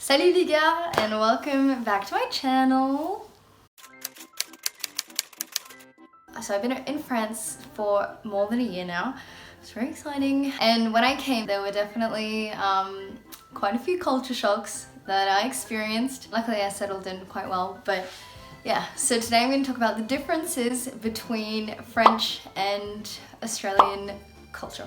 Salut les gars and welcome back to my channel. So I've been in France for more than a year now. It's very exciting. And when I came, there were definitely quite a few culture shocks that I experienced. Luckily I settled in quite well, but yeah. So today I'm going to talk about the differences between French and Australian culture.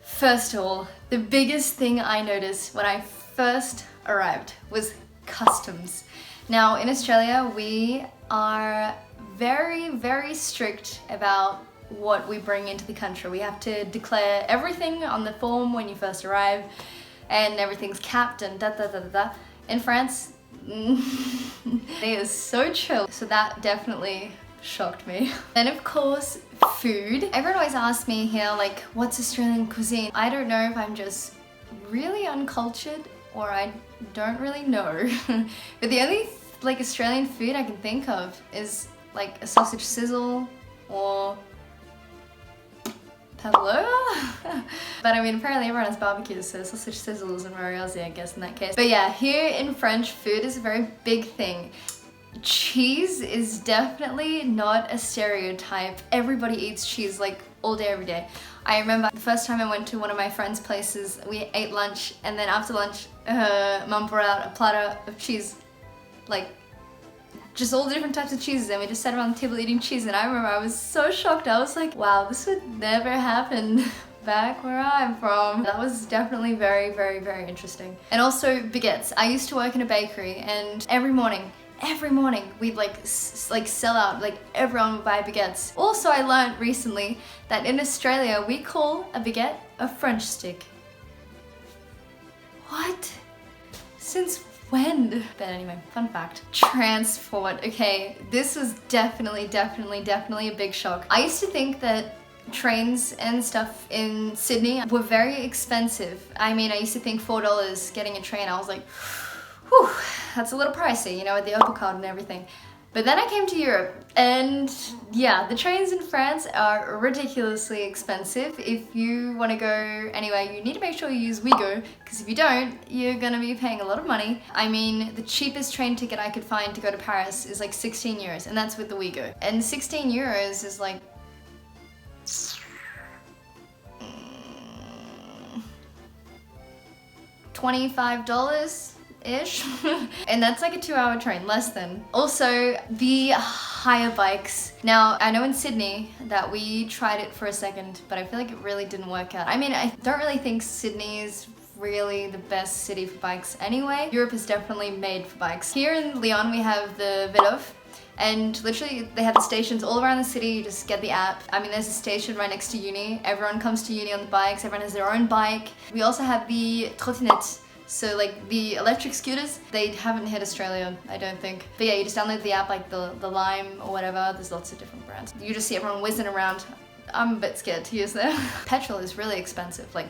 First of all, the biggest thing I noticed when I first arrived was customs. Now in Australia we are very strict about what we bring into the country. We have to declare everything on the form when you first arrive and everything's capped and da. In France, they are so chill, so that definitely shocked me. Then of course, food. Everyone always asks me here like, what's Australian cuisine? I don't know if I'm just really uncultured or I don't really know. But the only like Australian food I can think of is like a sausage sizzle or pavlova. But I mean, apparently everyone has barbecues, so sausage sizzle is euroaussie, I guess, in that case. But yeah, here in French, food is a very big thing. Cheese is definitely not a stereotype. Everybody eats cheese like all day, every day. I remember the first time I went to one of my friend's places, we ate lunch, and then after lunch, mum brought out a platter of cheese, like just all the different types of cheeses, and we just sat around the table eating cheese. And I remember I was so shocked. I was like, wow, this would never happen back where I'm from. That was definitely very interesting. And also baguettes. I used to work in a bakery, and every morning we'd like sell out, like everyone would buy baguettes. Also, I learned recently that in Australia we call a baguette a French stick. What? Since when? But anyway, fun fact. Transport. Okay, this was definitely a big shock. I used to think that trains and stuff in Sydney were very expensive. I mean, I used to think $4 getting a train. I was like, whew, that's a little pricey, you know, with the Opal card and everything. But then I came to Europe, and yeah, the trains in France are ridiculously expensive. If you want to go anywhere, you need to make sure you use Ouigo, because if you don't, you're gonna be paying a lot of money. I mean, the cheapest train ticket I could find to go to Paris is like 16 euros, and that's with the Ouigo. And 16 euros is like $25-ish. And that's like a 2-hour train, less than. Also, the hire bikes. Now, I know in Sydney that we tried it for a second, but I feel like it really didn't work out. I mean, I don't really think Sydney is really the best city for bikes anyway. Europe is definitely made for bikes. Here in Lyon, we have the Vélo, and literally they have the stations all around the city. You just get the app. I mean, there's a station right next to uni. Everyone comes to uni on the bikes. Everyone has their own bike. We also have the trottinettes. So like the electric scooters, they haven't hit Australia, I don't think. But yeah, you just download the app, like the Lime or whatever. There's lots of different brands. You just see everyone whizzing around. I'm a bit scared to use them. Petrol is really expensive, like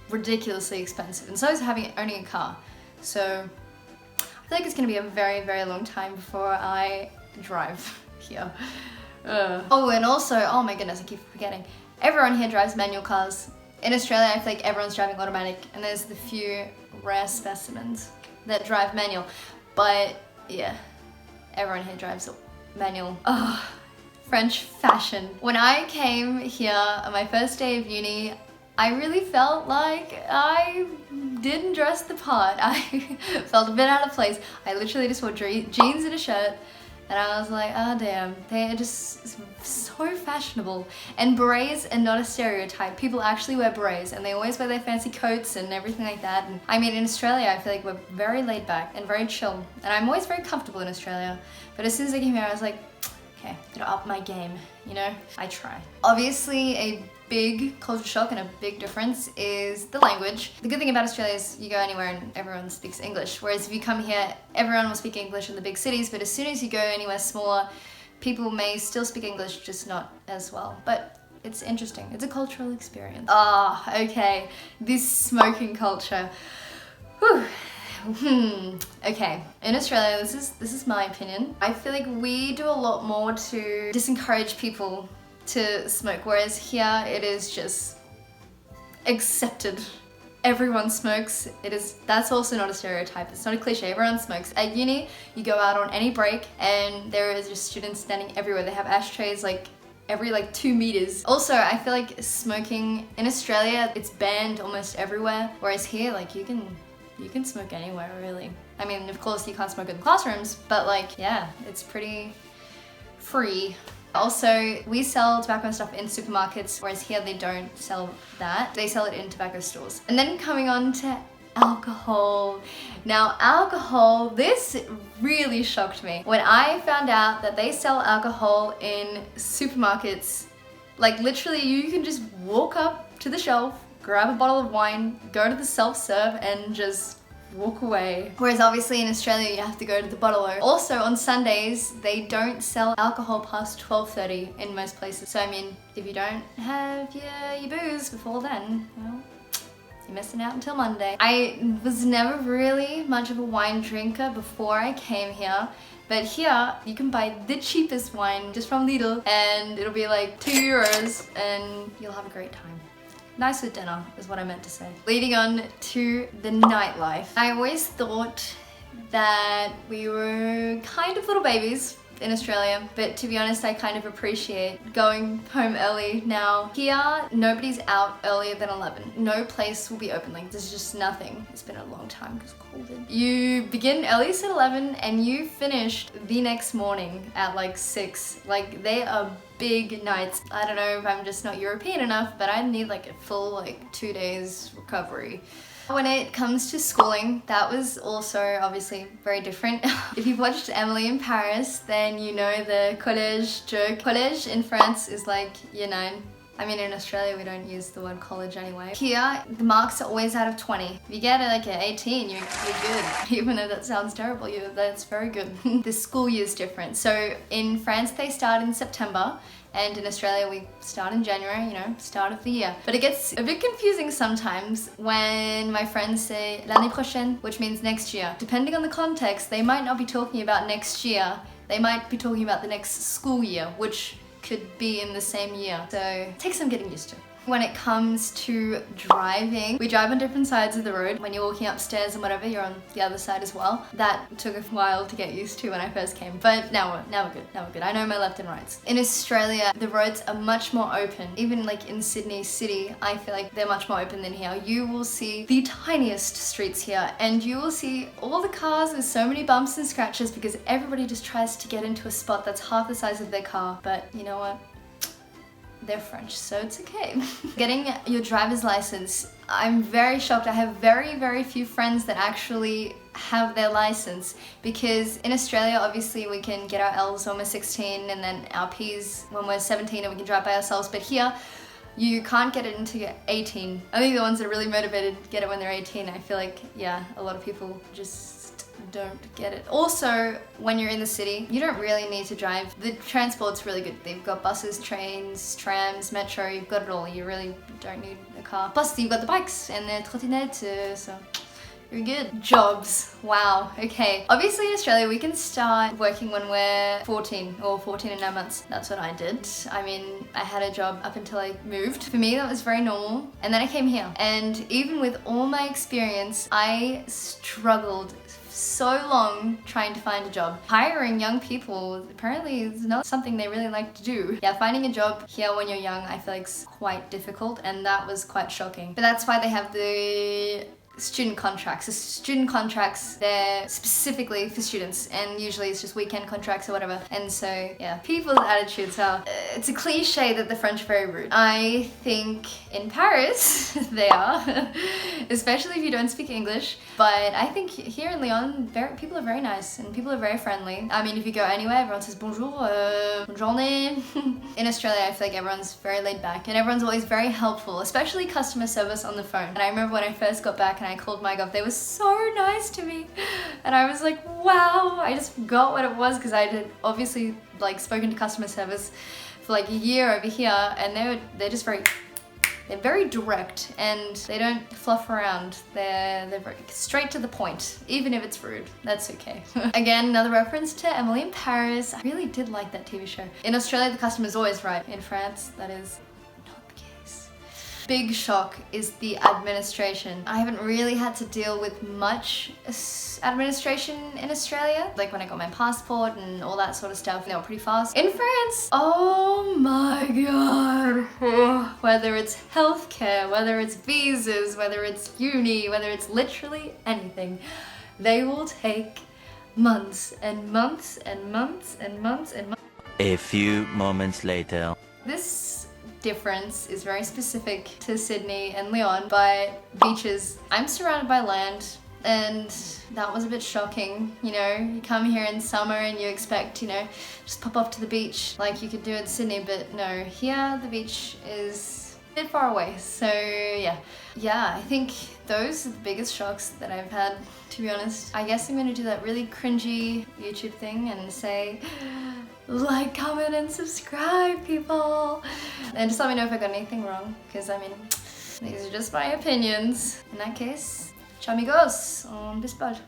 ridiculously expensive. And so is owning a car. So I feel like it's gonna be a very long time before I drive here. Oh, and also, oh my goodness, I keep forgetting. Everyone here drives manual cars. In Australia, I feel like everyone's driving automatic, and there's the few rare specimens that drive manual. But yeah, everyone here drives manual. Oh, French fashion. When I came here on my first day of uni, I really felt like I didn't dress the part. I felt a bit out of place. I literally just wore jeans and a shirt. And I was like, oh damn, they are just so fashionable. And berets are not a stereotype. People actually wear berets, and they always wear their fancy coats and everything like that. And I mean, in Australia, I feel like we're very laid back and very chill. And I'm always very comfortable in Australia. But as soon as I came here, I was like, okay, gotta up my game, you know? I try. Obviously, a big culture shock and a big difference is the language. The good thing about Australia is you go anywhere and everyone speaks English, whereas if you come here, everyone will speak English in the big cities, but as soon as you go anywhere smaller, people may still speak English, just not as well. But it's interesting. It's a cultural experience. Ah, okay. This smoking culture. Whew. Okay, in Australia, this is my opinion. I feel like we do a lot more to disencourage people to smoke, whereas here it is just accepted everyone smokes. That's also not a stereotype. It's not a cliche. Everyone smokes. At uni, you go out on any break and there is just students standing everywhere. They have ashtrays like every 2 meters. Also, I feel like smoking in Australia, it's banned almost everywhere. Whereas here, like you can smoke anywhere really. I mean, of course you can't smoke in the classrooms, but like, yeah, it's pretty free. Also, we sell tobacco and stuff in supermarkets, whereas here they don't sell that. They sell it in tobacco stores. And then coming on to alcohol. Now, alcohol, this really shocked me. When I found out that they sell alcohol in supermarkets, like literally you can just walk up to the shelf, grab a bottle of wine, go to the self-serve and just walk away. Whereas obviously in Australia you have to go to the bottle-o. Also on Sundays they don't sell alcohol past 12:30 in most places. So I mean, if you don't have your booze before then, well, you're missing out until Monday. I was never really much of a wine drinker before I came here. But here, you can buy the cheapest wine just from Lidl and it'll be like €2 and you'll have a great time. Nice with dinner is what I meant to say. Leading on to the nightlife. I always thought that we were kind of little babies in Australia, but to be honest, I kind of appreciate going home early now. Here, nobody's out earlier than 11. No place will be open, like there's just nothing. It's been a long time because COVID. You begin earliest at 11 and you finish the next morning at like 6. Like they are big nights. I don't know if I'm just not European enough, but I need like a full 2 days recovery. When it comes to schooling, that was also obviously very different. If you've watched Emily in Paris, then you know the collège joke. Collège in France is like year 9. I mean, in Australia, we don't use the word college anyway. Here, the marks are always out of 20. If you get like an 18, you're good. Even though that sounds terrible, that's very good. The school year is different. So in France, they start in September. And in Australia, we start in January, you know, start of the year. But it gets a bit confusing sometimes when my friends say l'année prochaine, which means next year. Depending on the context, they might not be talking about next year. They might be talking about the next school year, which could be in the same year. So it takes some getting used to. When it comes to driving, we drive on different sides of the road. When you're walking upstairs and whatever, you're on the other side as well. That took a while to get used to when I first came, but now we're good. I know my left and rights. In Australia, the roads are much more open. Even like in Sydney city, I feel like they're much more open than here. You will see the tiniest streets here and you will see all the cars with so many bumps and scratches because everybody just tries to get into a spot that's half the size of their car. But you know what? They're French, so it's okay. Getting your driver's license, I'm very shocked. I have very few friends that actually have their license because in Australia, obviously we can get our L's when we're 16 and then our P's when we're 17 and we can drive by ourselves. But here, you can't get it until you're 18. I think the ones that are really motivated get it when they're 18. I feel like, yeah, a lot of people just don't get it. Also, when you're in the city, you don't really need to drive. The transport's really good. They've got buses, trains, trams, metro, you've got it all. You really don't need a car. Plus, you've got the bikes and the trottinettes, so you're good. Jobs. Wow. Okay. Obviously in Australia we can start working when we're 14 or 14 and 9 months. That's what I did. I mean, I had a job up until I moved. For me that was very normal. And then I came here. And even with all my experience, I struggled so long trying to find a job. Hiring young people apparently is not something they really like to do. Yeah, finding a job here when you're young I feel like is quite difficult and that was quite shocking. But that's why they have the student contracts. The student contracts, they're specifically for students and usually it's just weekend contracts or whatever. And so, yeah, people's attitudes are, it's a cliche that the French are very rude. I think in Paris, they are, especially if you don't speak English. But I think here in Lyon, people are very nice and people are very friendly. I mean, if you go anywhere, everyone says bonjour, bonne journée. In Australia, I feel like everyone's very laid back and everyone's always very helpful, especially customer service on the phone. And I remember when I first got back and I called MyGov, they were so nice to me. And I was like, wow, I just forgot what it was because I had obviously like spoken to customer service for like a year over here and they're just they're very direct and they don't fluff around. They're very straight to the point, even if it's rude. That's okay. Again, another reference to Emily in Paris. I really did like that TV show. In Australia, the customer's always right. In France, that is not the case. big shock is the administration. I haven't really had to deal with much administration in Australia. Like when I got my passport and all that sort of stuff, they were pretty fast. In France, oh my god. Whether it's healthcare, whether it's visas, whether it's uni, whether it's literally anything, they will take months and months and months and months and months. A few moments later. This difference is very specific to Sydney and Leon, but beaches, I'm surrounded by land, and that was a bit shocking. You know, you come here in summer and you expect, you know, just pop off to the beach like you could do in Sydney, but no, here the beach is a bit far away. So yeah, I think those are the biggest shocks that I've had, to be honest. I guess I'm gonna do that really cringy YouTube thing and say, like, comment, and subscribe, people. And just let me know if I got anything wrong, because I mean, these are just my opinions. In that case, chamigos, bis bald.